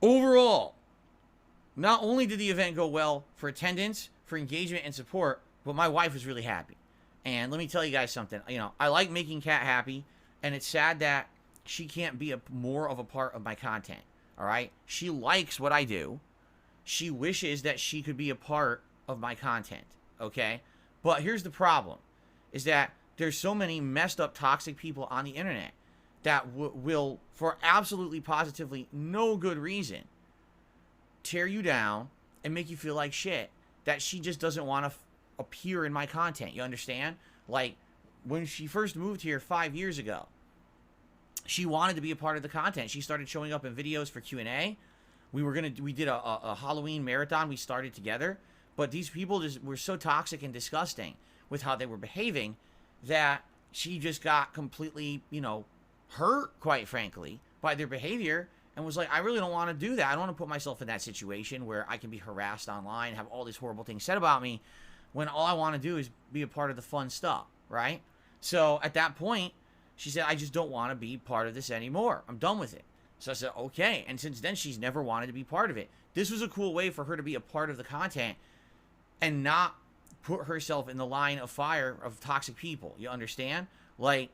Overall, not only did the event go well for attendance, for engagement and support, but my wife was really happy. And let me tell you guys something. I like making Kat happy, and it's sad that she can't be more of a part of my content. All right? She likes what I do. She wishes that she could be a part of my content. Okay? But here's the problem, is that there's so many messed up, toxic people on the internet that will, for absolutely positively no good reason, tear you down and make you feel like shit, that she just doesn't want to appear in my content. You understand? Like, when she first moved here 5 years ago, she wanted to be a part of the content. She started showing up in videos for Q&A. We did a Halloween marathon we started together, but these people just were so toxic and disgusting with how they were behaving that she just got completely, hurt, quite frankly, by their behavior, and was like, I really don't want to do that. I don't want to put myself in that situation where I can be harassed online, have all these horrible things said about me, when all I want to do is be a part of the fun stuff, right? So at that point, she said, I just don't want to be part of this anymore. I'm done with it. So I said, okay. And since then, she's never wanted to be part of it. This was a cool way for her to be a part of the content and not put herself in the line of fire of toxic people. You understand? Like,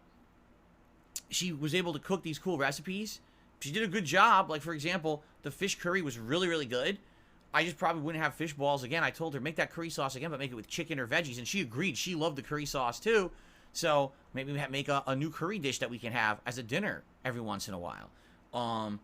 she was able to cook these cool recipes. She did a good job. Like, for example, the fish curry was really, really good. I just probably wouldn't have fish balls again. I told her, make that curry sauce again, but make it with chicken or veggies. And she agreed. She loved the curry sauce too. So maybe we make a new curry dish that we can have as a dinner every once in a while.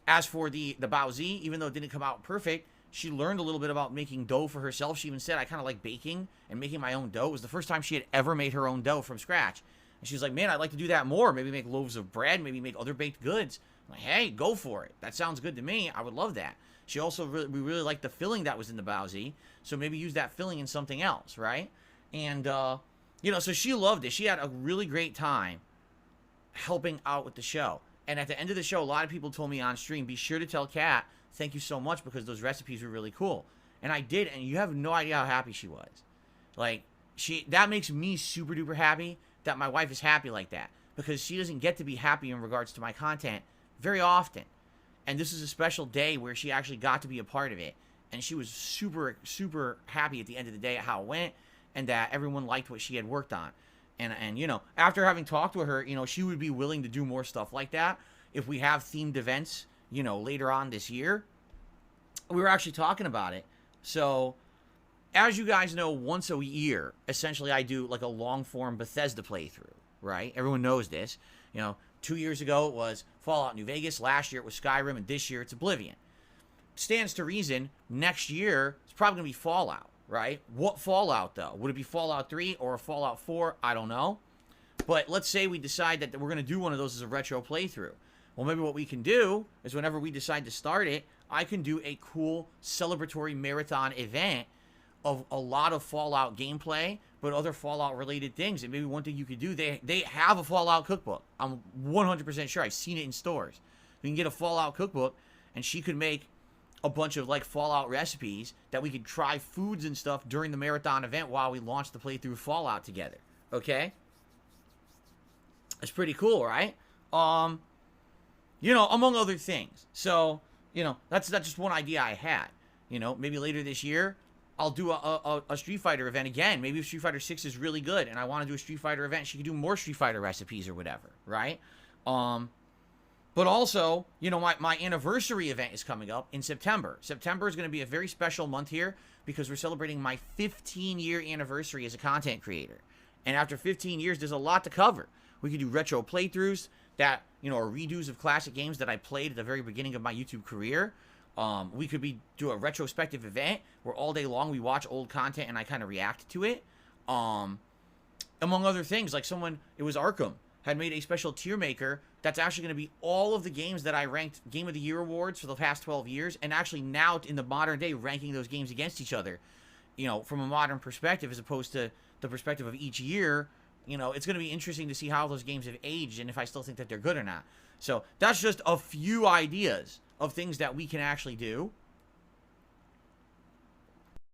As for the bao zi, even though it didn't come out perfect, she learned a little bit about making dough for herself. She even said, I kind of like baking and making my own dough. It was the first time she had ever made her own dough from scratch. And she was like, man, I'd like to do that more. Maybe make loaves of bread, maybe make other baked goods. I'm like, hey, go for it. That sounds good to me. I would love that. She also we really liked the filling that was in the bao zi, so maybe use that filling in something else, right? And so she loved it. She had a really great time helping out with the show. And at the end of the show, a lot of people told me on stream, be sure to tell Kat, thank you so much, because those recipes were really cool. And I did, and you have no idea how happy she was. Like, that makes me super duper happy that my wife is happy like that, because she doesn't get to be happy in regards to my content very often. And this is a special day where she actually got to be a part of it. And she was super, super happy at the end of the day at how it went, and that everyone liked what she had worked on. And after having talked to her, she would be willing to do more stuff like that if we have themed events, later on this year. We were actually talking about it. So, as you guys know, once a year, essentially I do like a long-form Bethesda playthrough, right? Everyone knows this. 2 years ago it was Fallout New Vegas. Last year it was Skyrim. And this year it's Oblivion. Stands to reason, next year it's probably going to be Fallout, right? What Fallout, though? Would it be Fallout 3 or a Fallout 4? I don't know. But let's say we decide that we're going to do one of those as a retro playthrough. Well, maybe what we can do is whenever we decide to start it, I can do a cool celebratory marathon event of a lot of Fallout gameplay, but other Fallout-related things. And maybe one thing you could do, they have a Fallout cookbook. I'm 100% sure. I've seen it in stores. We can get a Fallout cookbook, and she could make a bunch of, like, Fallout recipes that we could try foods and stuff during the marathon event while we launch the playthrough Fallout together. Okay? That's pretty cool, right? Among other things. So, that's just one idea I had. Maybe later this year, I'll do a Street Fighter event again. Maybe if Street Fighter 6 is really good and I want to do a Street Fighter event, she could do more Street Fighter recipes or whatever, right? But also, my anniversary event is coming up in September. September is going to be a very special month here because we're celebrating my 15-year anniversary as a content creator. And after 15 years, there's a lot to cover. We could do retro playthroughs that, are redos of classic games that I played at the very beginning of my YouTube career. We could do a retrospective event where all day long we watch old content and I kind of react to it. Among other things, like it was Arkham, had made a special tier maker that's actually going to be all of the games that I ranked Game of the Year awards for the past 12 years, and actually now in the modern day ranking those games against each other, from a modern perspective as opposed to the perspective of each year. It's going to be interesting to see how those games have aged and if I still think that they're good or not. So that's just a few ideas of things that we can actually do